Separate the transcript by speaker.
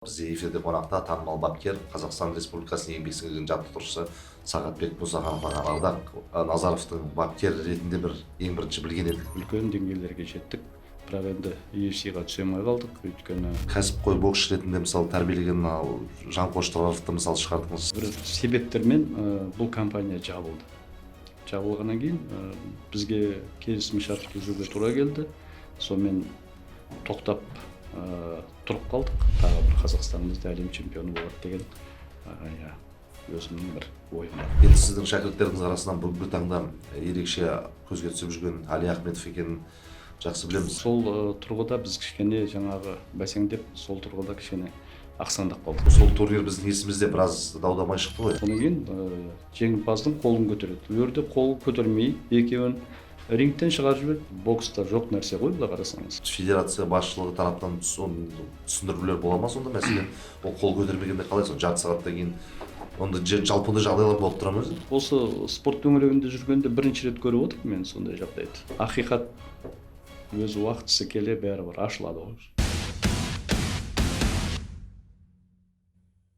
Speaker 1: Бізде эфирде қонақта танымал бапкер, Қазақстан Республикасының еңбек сіңірген жаттықтырушысы Сағатбек Мұсаханов ағаларда Назаровтың бапкер ретінде ең бірінші білген едік.
Speaker 2: Үлкен деңгейлерге жеттік, бірақ енді UFC-ға түсе алмай қалдық, өйткені
Speaker 1: Кәсіпқой боксшы ретінде мысалы тәрбиелеген Жанқош Тұраровты мысалы шығардыңыз.
Speaker 2: бір себептермен бұл компания жабылды. Жабылғаннан кейін бізге келісімшарт түзуге тура келді. Сонымен тоқтап тұрып қалдық. Тағы бір Қазақстанымызда әлем чемпионы болады деген өзімнің бір ойым бар.
Speaker 1: Енді сіздің шәкірттеріңіз арасынан бүгінгі таңда ерекше көзге түсіп жүрген Али Ахметов екенін жақсы білеміз.
Speaker 2: Сол тұрғыда біз кішкене жаңағы бәсеңдеп, сол тұрғыда кішкене ақсаңдап қалдық.
Speaker 1: Сол турнир біздің есімізде біраз даудамай шықты ғой.
Speaker 2: Одан кейін жеңімпаздың қолын көтереді. Ол жерде қол көтермей екеуін рингтен шығарып жіберді. Бокста жоқ нәрсе ғой, былай қарасаңыз.
Speaker 1: Федерация басшылығы тарапынан түсіндірулер бола ма сонда мәселен? Ол қол көтермегенде қалай сол жарты сағаттан кейін онда жалпы жағдайлар болып тұра ма өзі?
Speaker 2: Осы спорт дөңгелегінде жүргенде бірінші рет көріп отырмын мен сондай жағдайды. Ақиқат өз уақытысы келе бәрібір ашылады ғой.